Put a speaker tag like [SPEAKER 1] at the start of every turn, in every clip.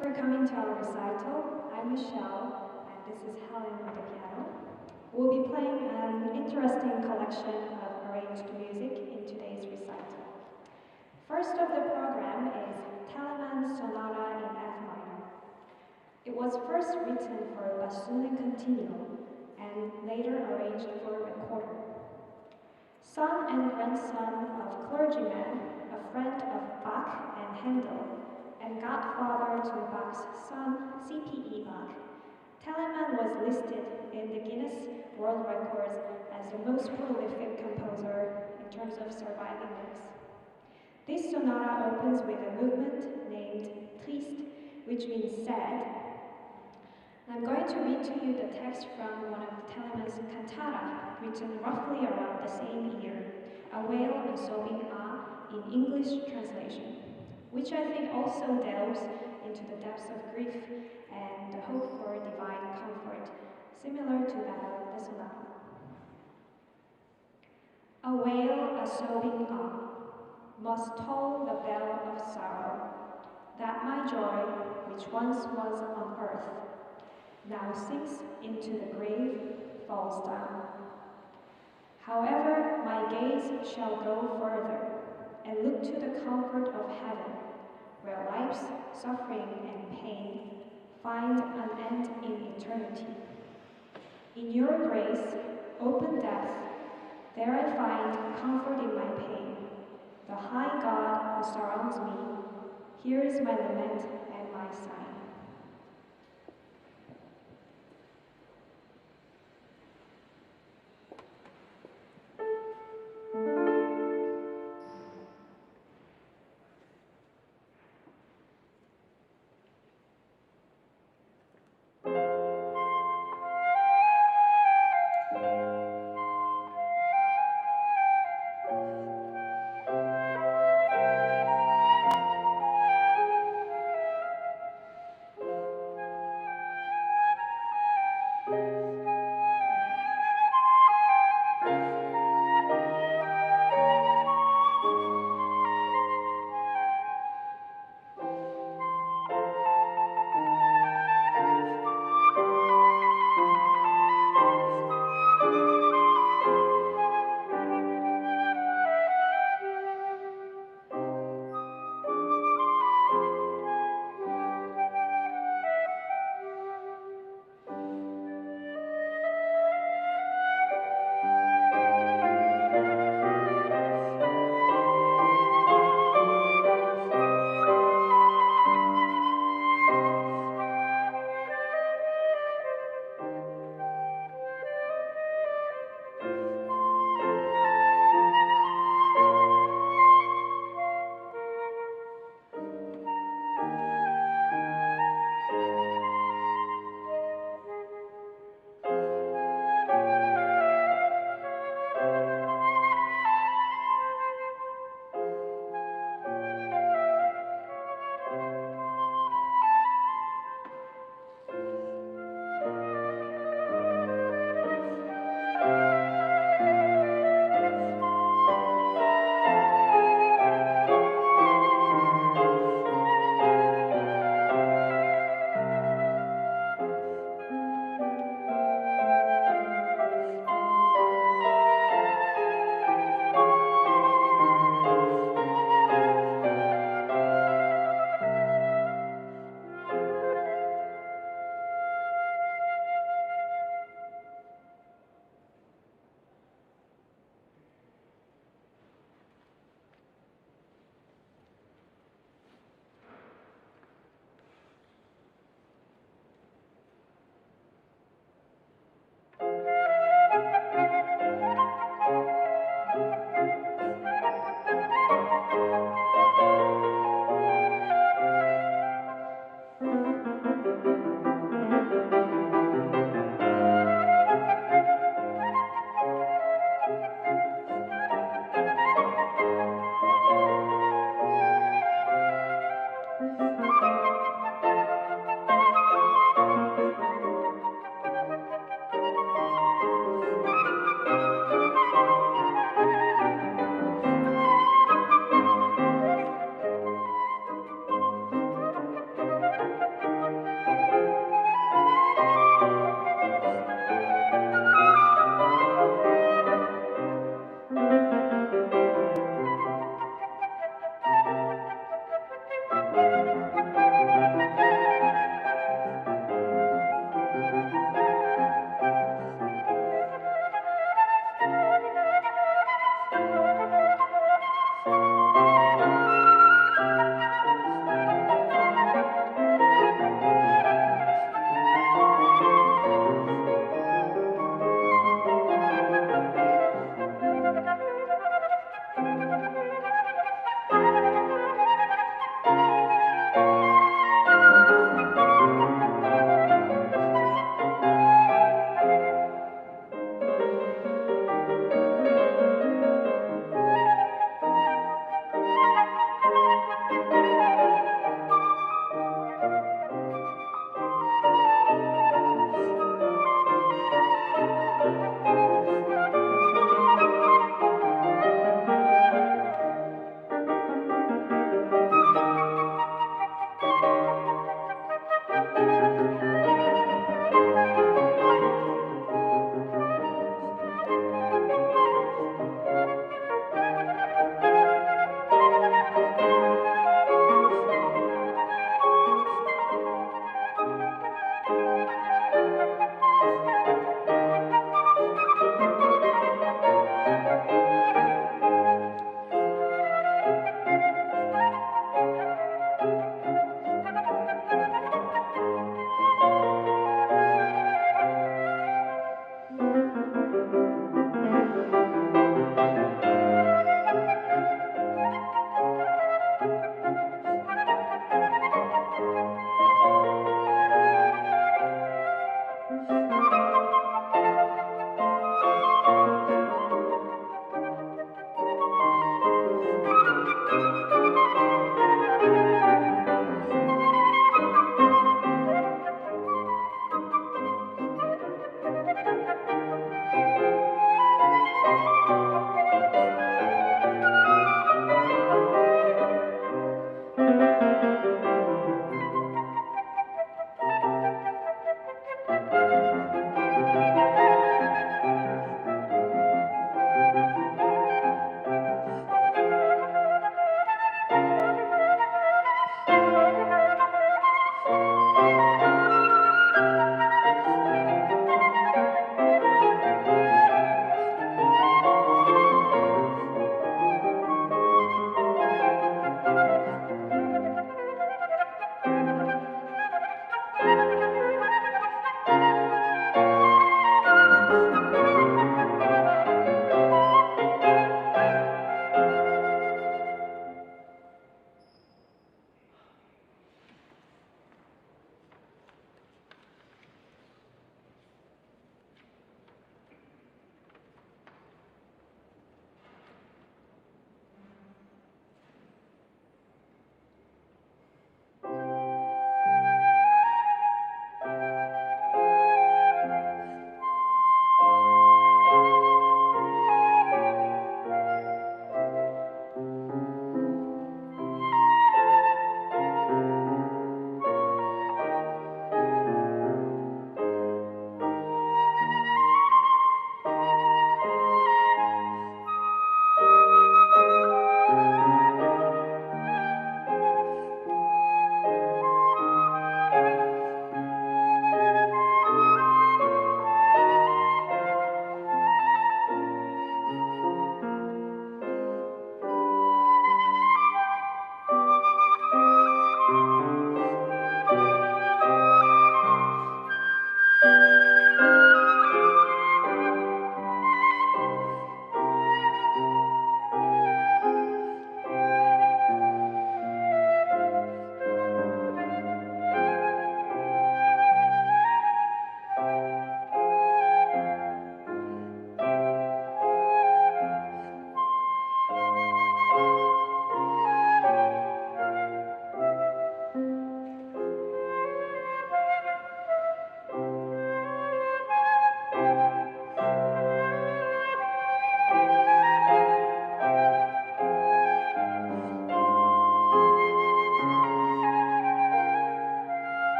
[SPEAKER 1] for coming to our recital. I'm Michelle, and this is Helen on the piano. We'll be playing an interesting collection of arranged music in today's recital. First of the program is Telemann Sonata in F minor. It was first written for bassoon and continuo, and later arranged for recorder. Son and grandson of clergymen, a friend of Bach and Handel, and godfather to Bach's son, C.P.E. Bach, Telemann was listed in the Guinness World Records as the most prolific composer in terms of surviving works. This sonata opens with a movement named Triste, which means sad. I'm going to read to you the text from one of Telemann's cantata, written roughly around the same year, A Wail and Sobbing Ah in English translation, which I think also delves into the depths of grief and the hope for divine comfort, similar to that of the sonata. A wail, a sobbing ah, must toll the bell of sorrow, that my joy, which once was on earth, now sinks into the grave, falls down. However, my gaze shall go further, and look to the comfort of heaven, where life's suffering and pain find an end in eternity. In your grace, open depth, there I find comfort in my pain. The high God who surrounds me, here is my lament and my sigh.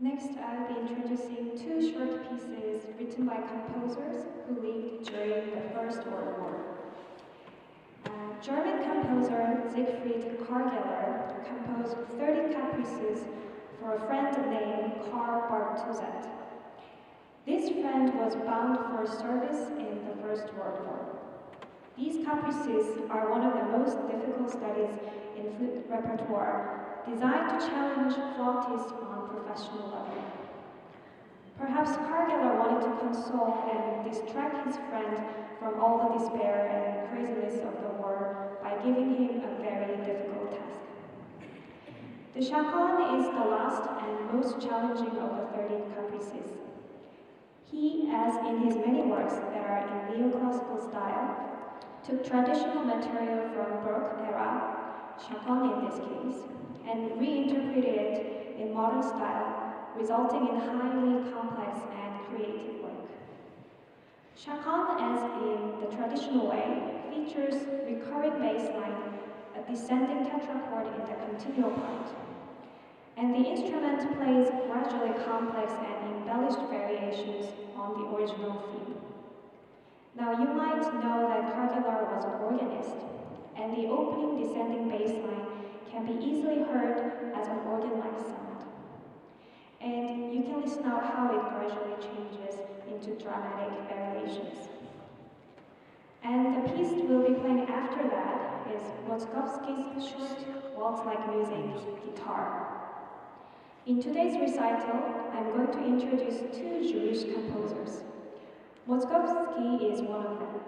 [SPEAKER 1] Next, I'll be introducing two short pieces written by composers who lived during the First World War. German composer Siegfried Karg-Elert composed 30 caprices for a friend named Karl-Bartuzet. This friend was bound for service in the First World War. These caprices are one of the most difficult studies in flute repertoire, designed to challenge flautists on professional level. Perhaps Karg-Elert wanted to console and distract his friend from all the despair and craziness of the war by giving him a very difficult task. The Chaconne is the last and most challenging of the 30 caprices. He, as in his many works that are in neoclassical style, took traditional material from Baroque era, Chaconne in this case, and reinterpreted it in modern style, resulting in highly complex and creative work. Chaconne, as in the traditional way, features recurring bass line, a descending tetrachord in the continuo part, and the instrument plays gradually complex and embellished variations on the original theme. Now you might know that Karg-Elert was an organist, and the opening descending bass line can be easily heard as an organ-like sound. And you can listen out how it gradually changes into dramatic variations. And the piece we'll be playing after that is Moszkowski's short waltz-like music, Guitarre. In today's recital, I'm going to introduce two Jewish composers. Moszkowski is one of them.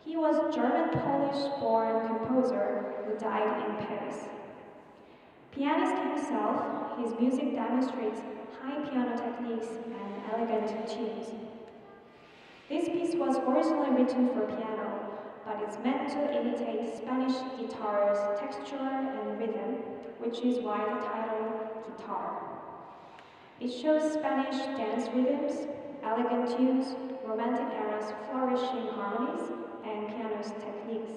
[SPEAKER 1] He was a German-Polish-born composer who died in Paris. Pianist himself, his music demonstrates high piano techniques and elegant tunes. This piece was originally written for piano, but it's meant to imitate Spanish guitar's texture and rhythm, which is why the title Guitarre. It shows Spanish dance rhythms, elegant tunes, Romantic era's flourishing harmonies, and piano's techniques.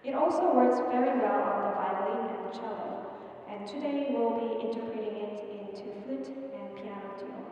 [SPEAKER 1] It also works very well on the violin and cello, and today we'll be interpreting it into flute and piano duo.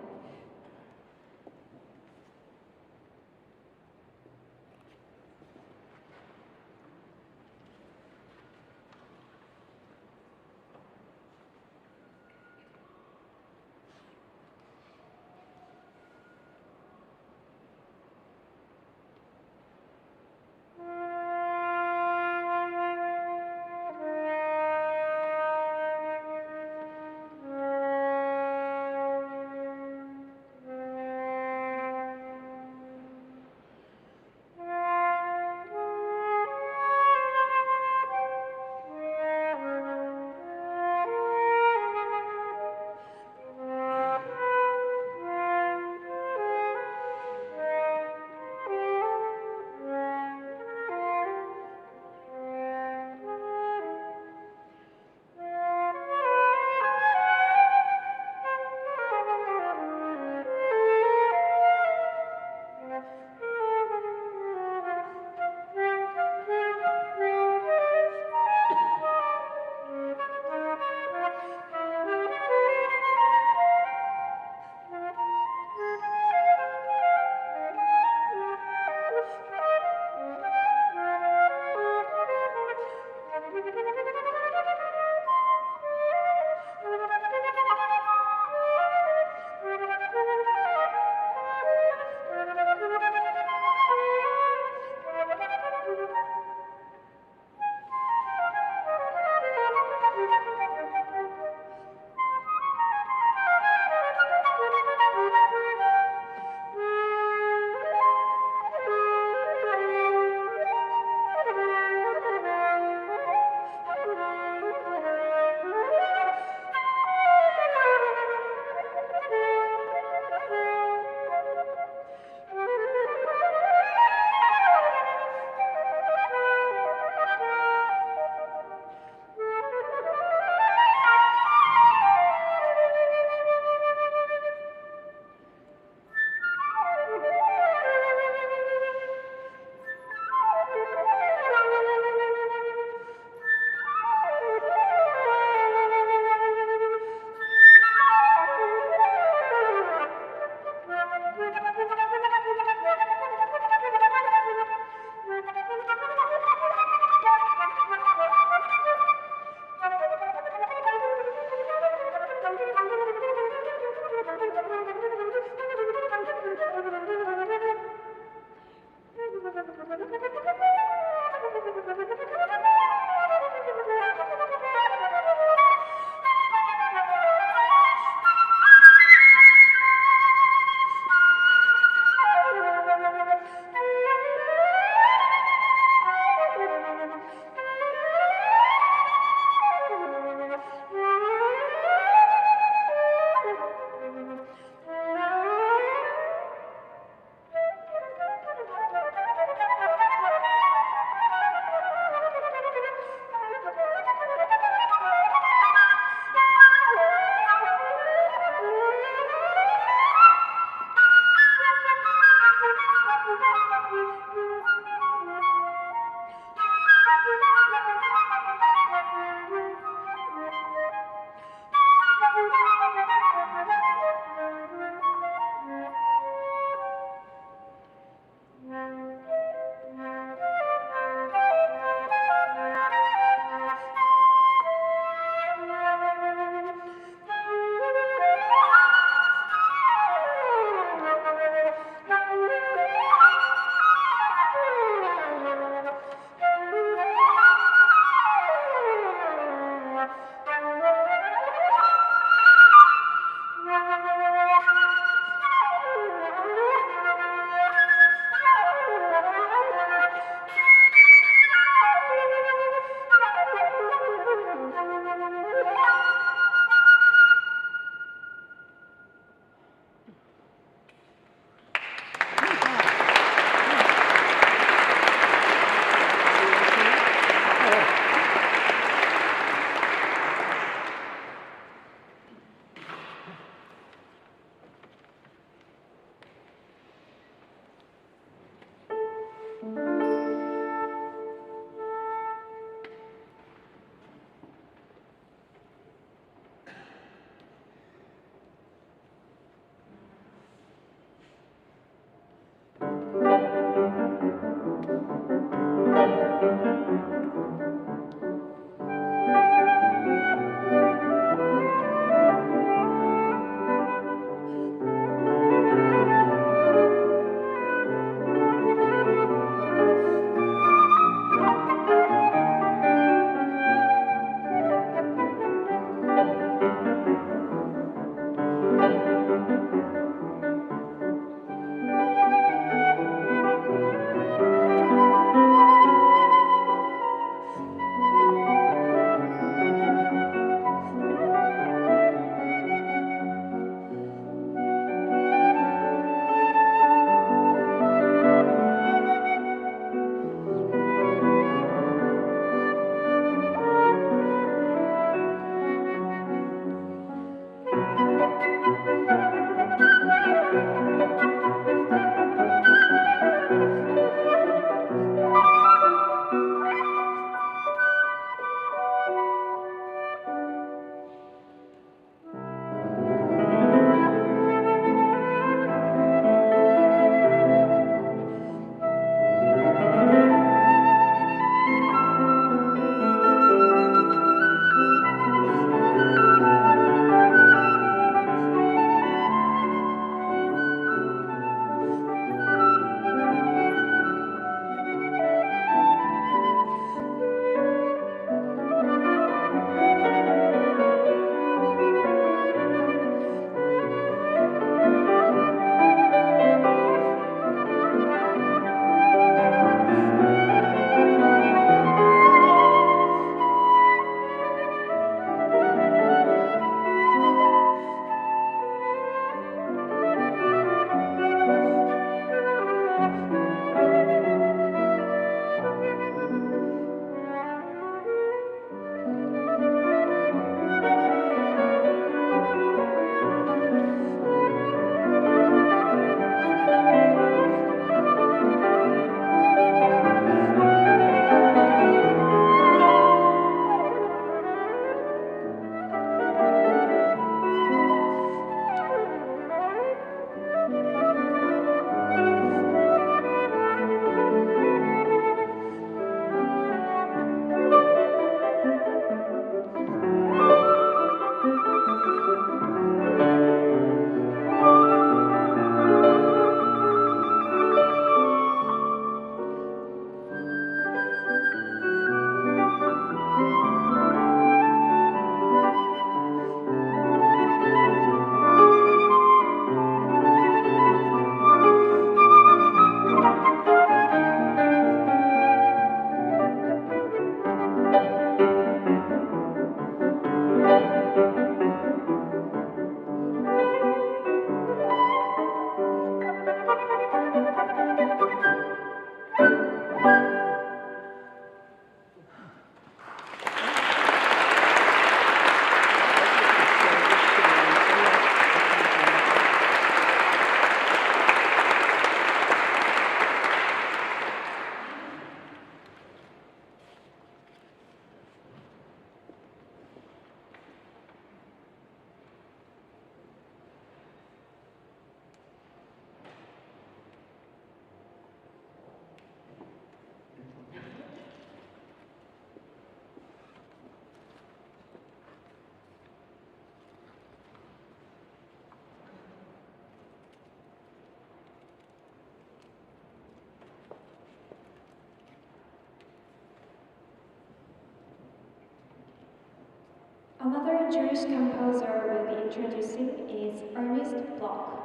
[SPEAKER 1] Another Jewish composer we'll be introducing is Ernest Bloch.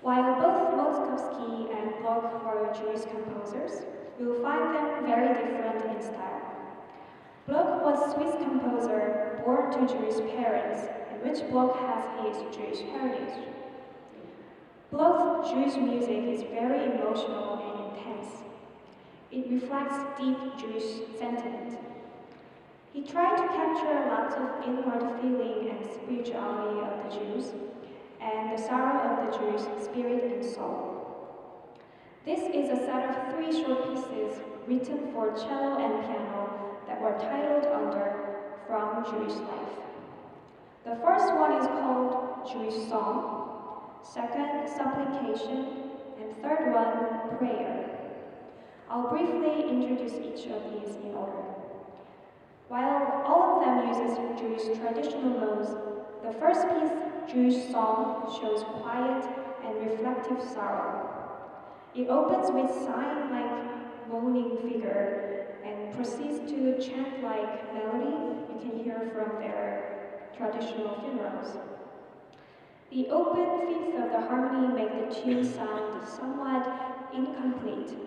[SPEAKER 1] While both Moszkowski and Bloch were Jewish composers, you'll find them very different in style. Bloch was a Swiss composer born to Jewish parents, in which Bloch has his Jewish heritage. Bloch's Jewish music is very emotional and intense. It reflects deep Jewish sentiment. He tried to capture lots of inward feeling and spirituality of the Jews, and the sorrow of the Jews' spirit and soul. This is a set of 3 short pieces written for cello and piano that were titled under From Jewish Life. The first one is called Jewish Song, second, Supplication, and third one, Prayer. I'll briefly introduce each of these in order. While all of them uses Jewish traditional modes, the first piece, Jewish Song, shows quiet and reflective sorrow. It opens with sighing-like moaning figure and proceeds to chant-like melody you can hear from their traditional funerals. The open fifth of the harmony make the tune sound somewhat incomplete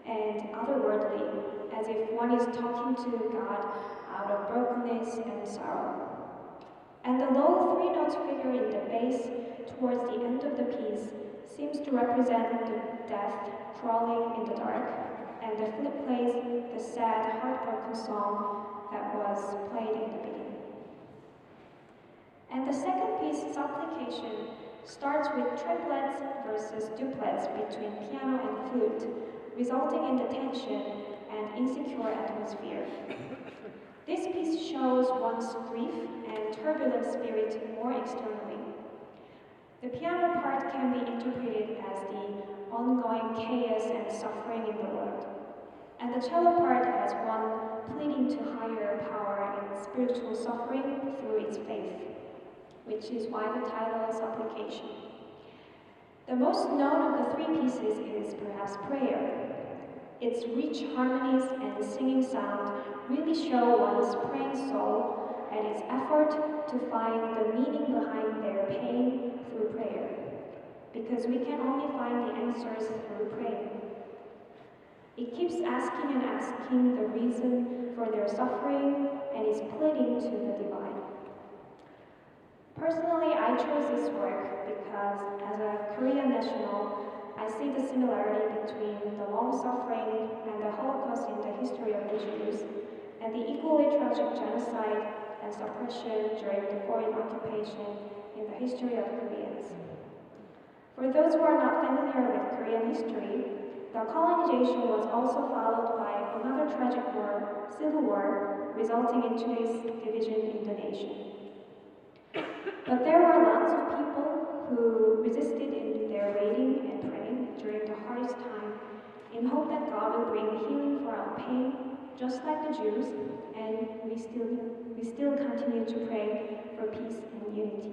[SPEAKER 1] and otherworldly, as if one is talking to God out of brokenness and sorrow. And the low 3-note figure in the bass towards the end of the piece seems to represent the death crawling in the dark, and the flute plays the sad, heartbroken song that was played in the beginning. And the second piece, Supplication, starts with triplets versus duplets between piano and flute, resulting in the tension and insecure atmosphere. This piece shows one's grief and turbulent spirit more externally. The piano part can be interpreted as the ongoing chaos and suffering in the world, and the cello part as one pleading to higher power in spiritual suffering through its faith, which is why the title is Supplication. The most known of the 3 pieces is perhaps Prayer. Its rich harmonies and singing sound really show one's praying soul and its effort to find the meaning behind their pain through prayer, because we can only find the answers through praying. It keeps asking and asking the reason for their suffering and is pleading to the divine. Personally, I chose this work because, as a Korean national, I see the similarity between the long suffering and the Holocaust in the history of the Jews, and the equally tragic genocide and suppression during the foreign occupation in the history of Koreans. For those who are not familiar with Korean history, the colonization was also followed by another tragic war, civil war, resulting in today's division in the nation. But there were lots of people who resisted in their waiting and praying during the hardest time in hope that God will bring healing for our pain, just like the Jews, and we still continue to pray for peace and unity.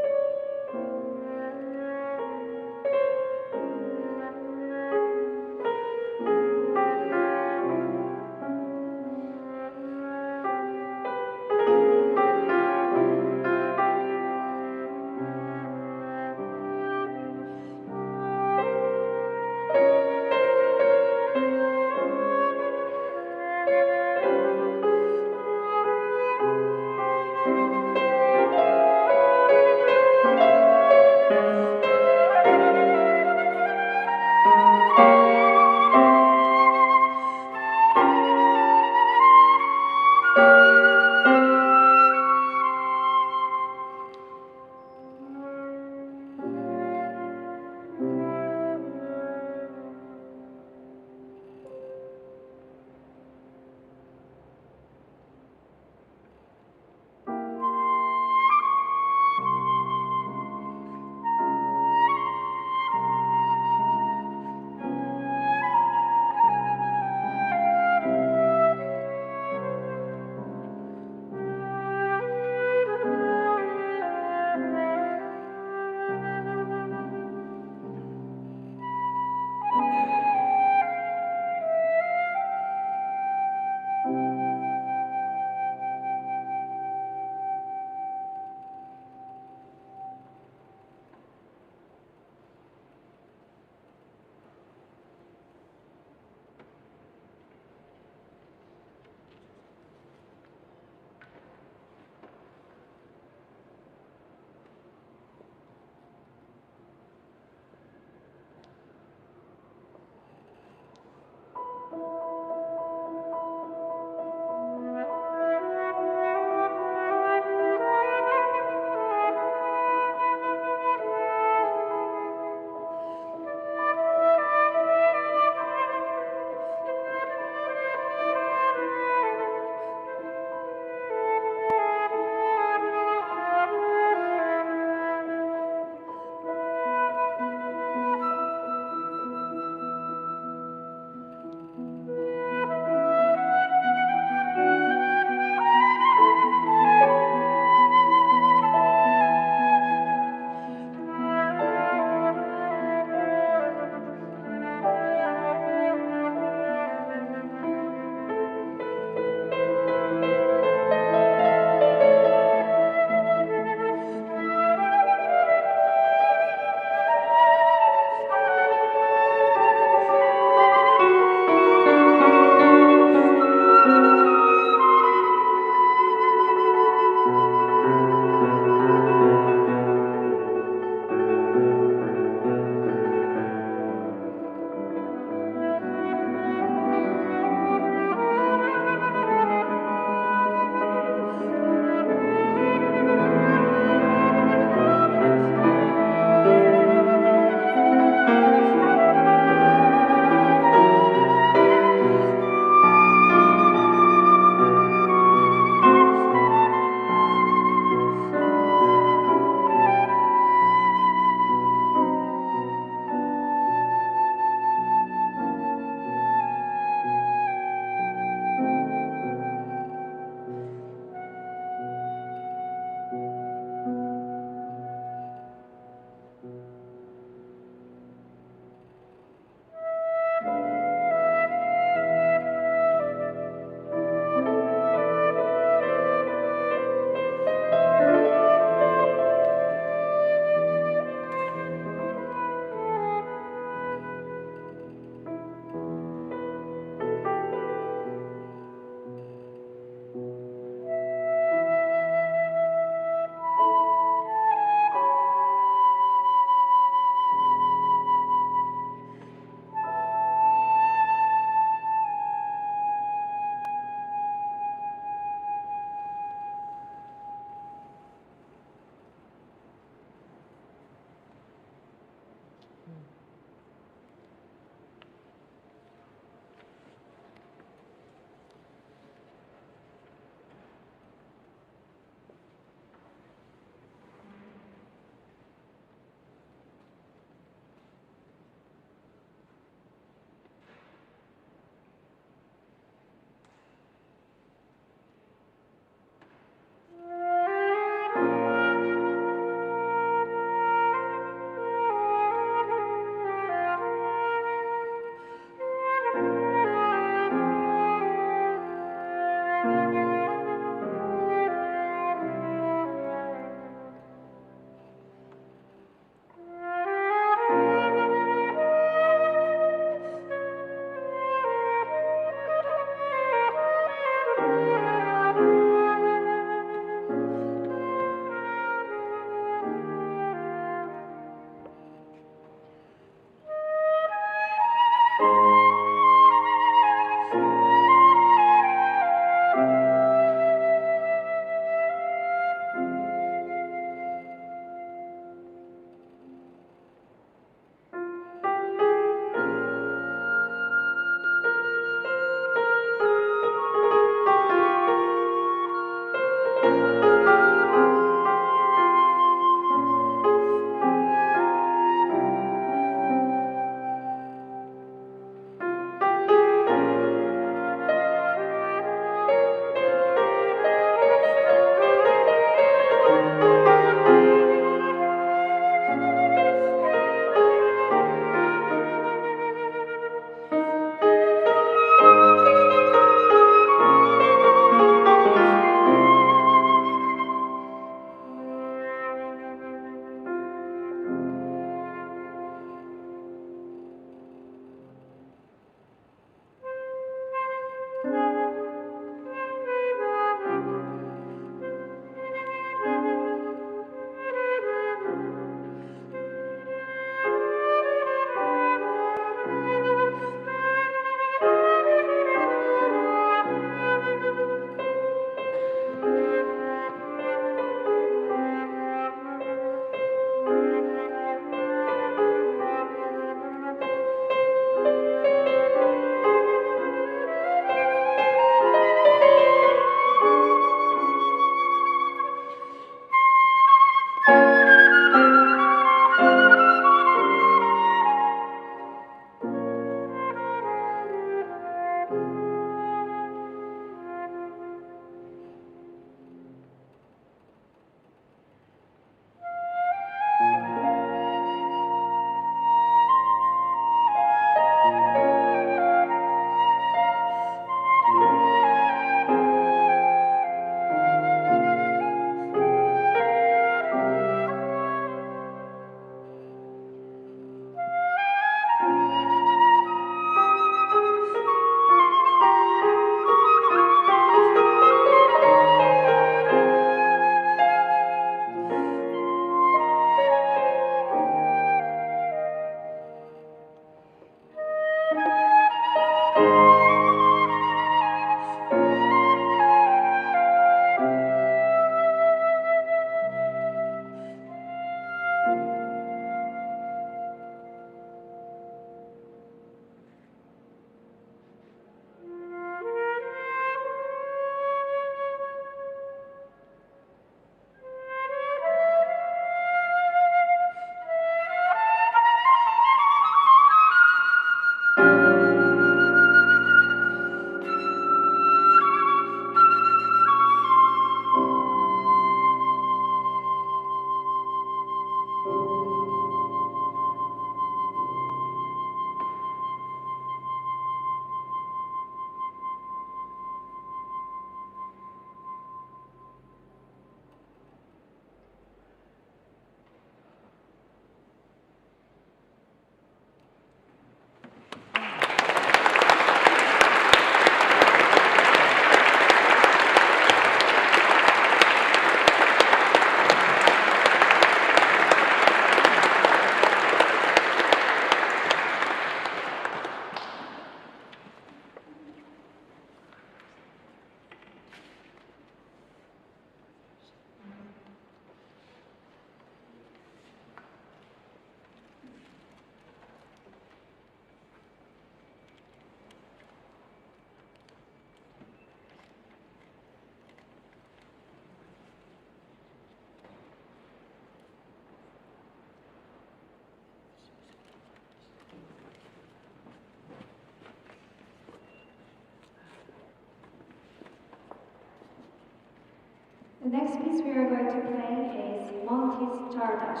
[SPEAKER 1] next piece we are going to play is Monti's Czardas.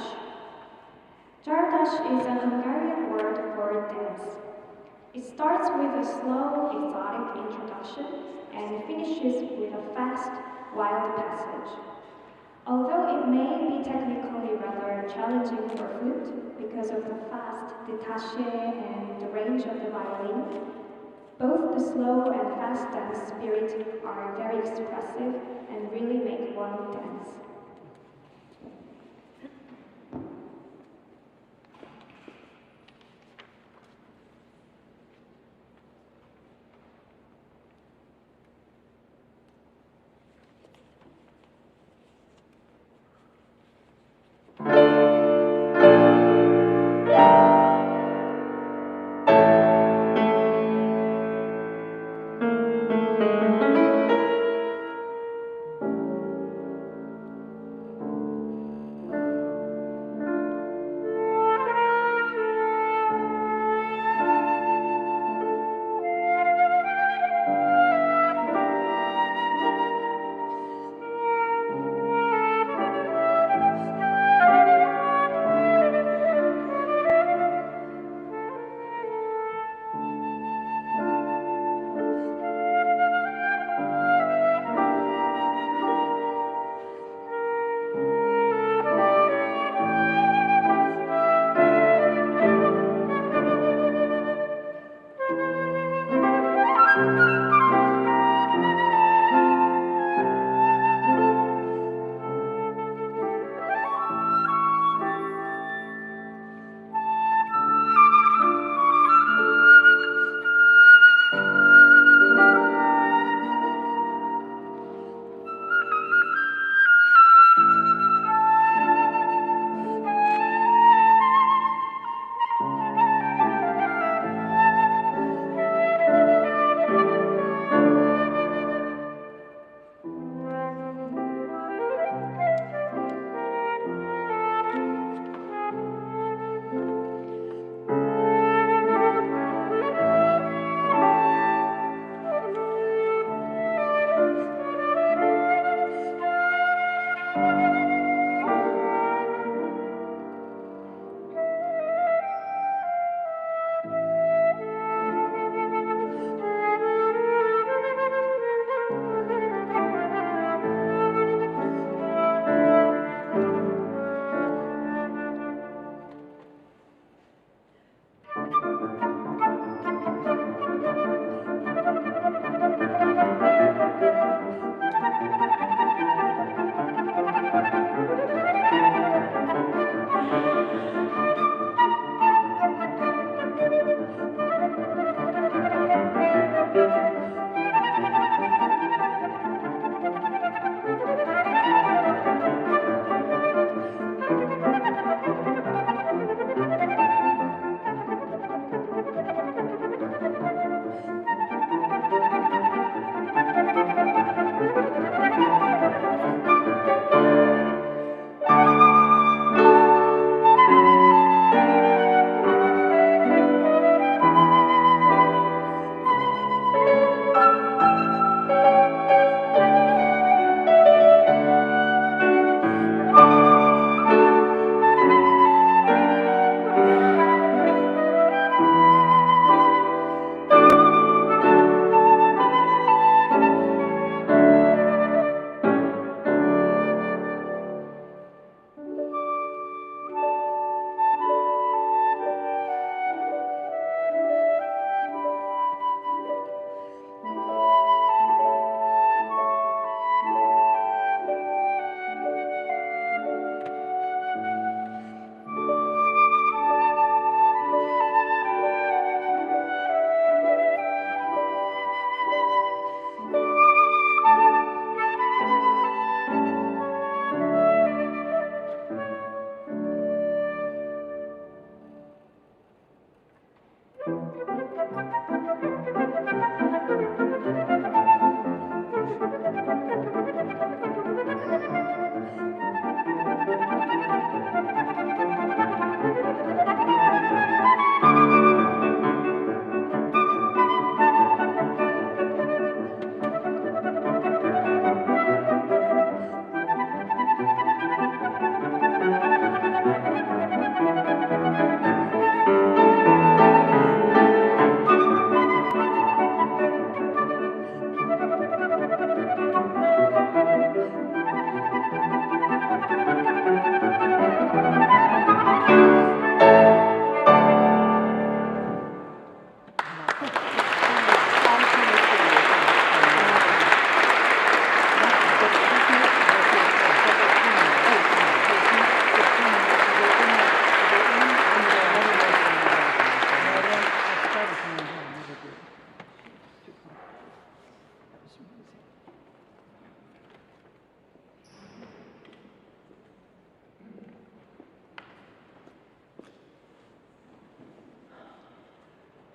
[SPEAKER 1] Czardas is a Hungarian word for dance. It starts with a slow, exotic introduction and finishes with a fast, wild passage. Although it may be technically rather challenging for flute because of the fast détaché and the range of the violin, both the slow and fast dance spirit are very expressive and really make one dance.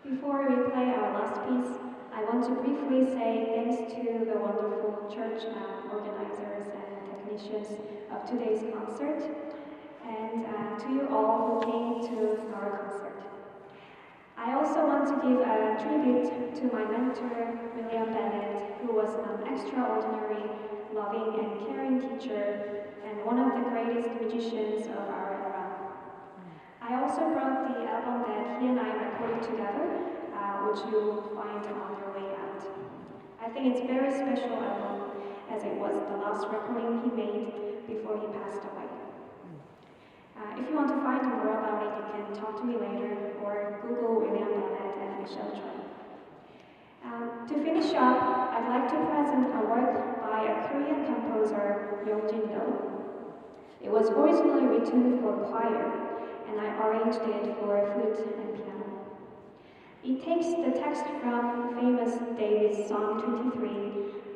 [SPEAKER 1] Before we play our last piece, I want to briefly say thanks to the wonderful church organizers and technicians of today's concert, and to you all who came to our concert. I also want to give a tribute to my mentor, William Bennett, who was an extraordinary, loving and caring teacher and one of the greatest musicians of our era. I also brought the album that he and I recorded together, which you will find on your way out. I think it's a very special album, as it was the last recording he made before he passed away. If you want to find more about it, you can talk to me later or Google William Bennett and Michelle Choi. To finish up, I'd like to present a work by a Korean composer, Yongjin Roh. It was originally written for choir, and I arranged it for flute and piano. It takes the text from famous David's Psalm 23,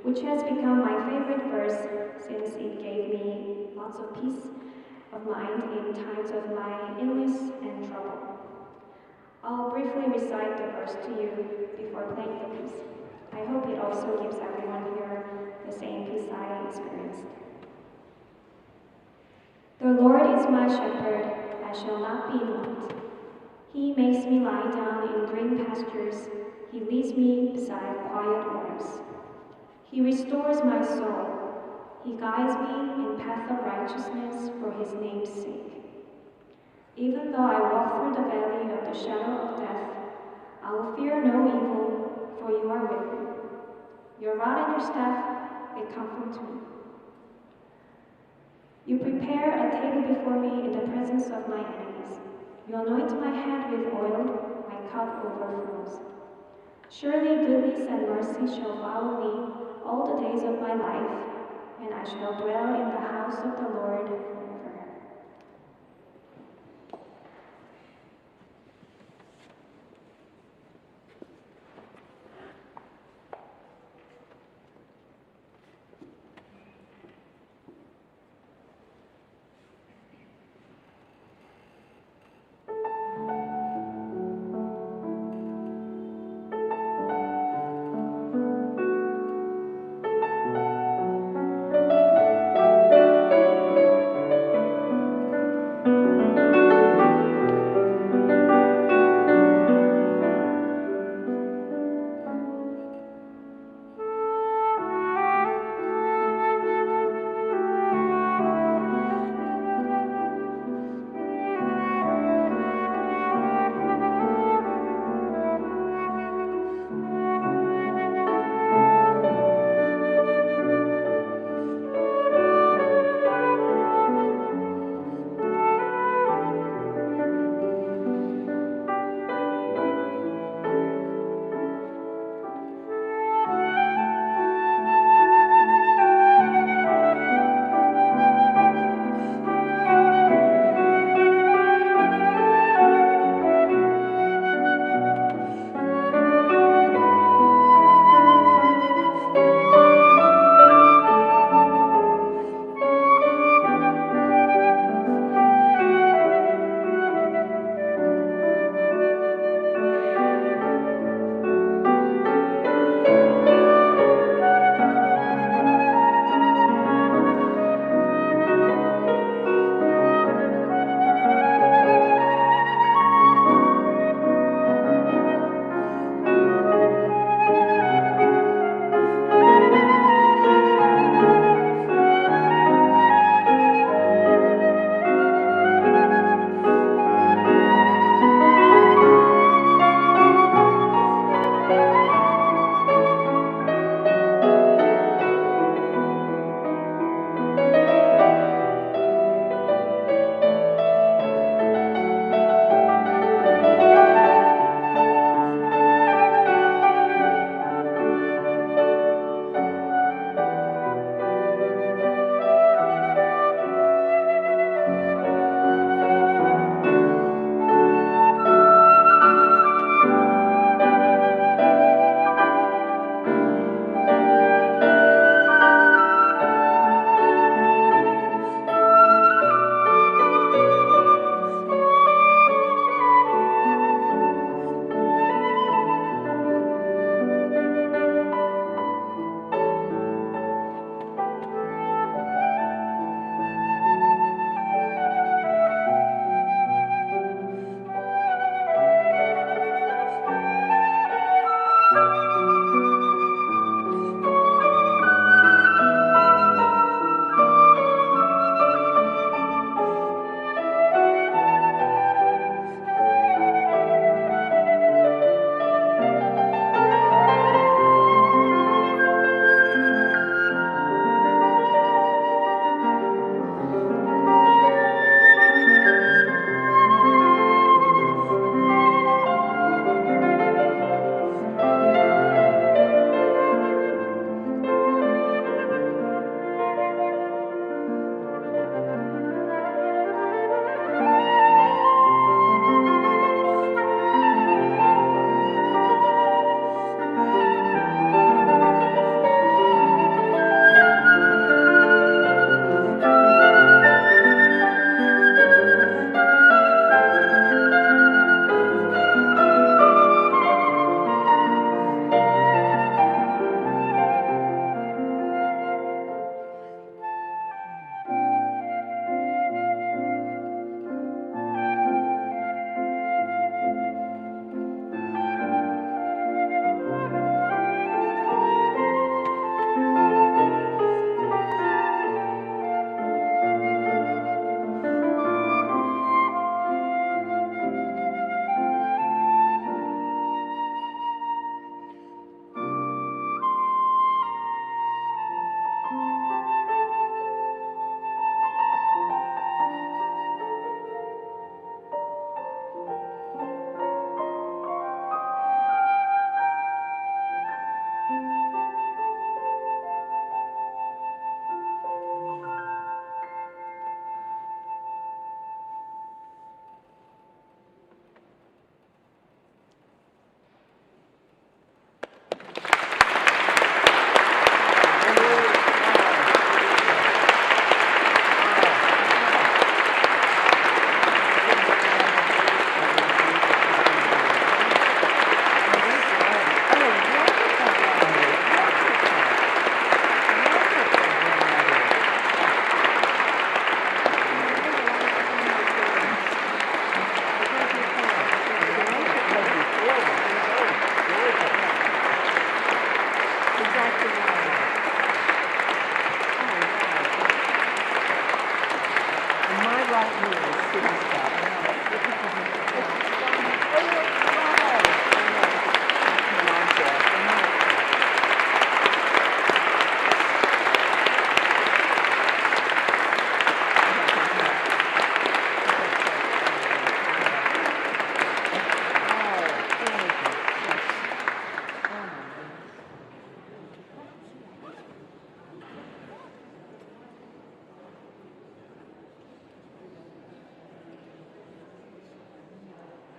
[SPEAKER 1] which has become my favorite verse since it gave me lots of peace of mind in times of my illness and trouble. I'll briefly recite the verse to you before playing the piece. I hope it also gives everyone here the same peace I experienced. The Lord is my shepherd, I shall not be in want. He makes me lie down in green pastures. He leads me beside quiet waters. He restores my soul. He guides me in path of righteousness for his name's sake. Even though I walk through the valley of the shadow of death, I will fear no evil, for you are with me. Your rod and your staff, they comfort me. You prepare a table before me in the presence of my enemies. You anoint my head with oil, my cup overflows. Surely goodness and mercy shall follow me all the days of my life, and I shall dwell in the house of the Lord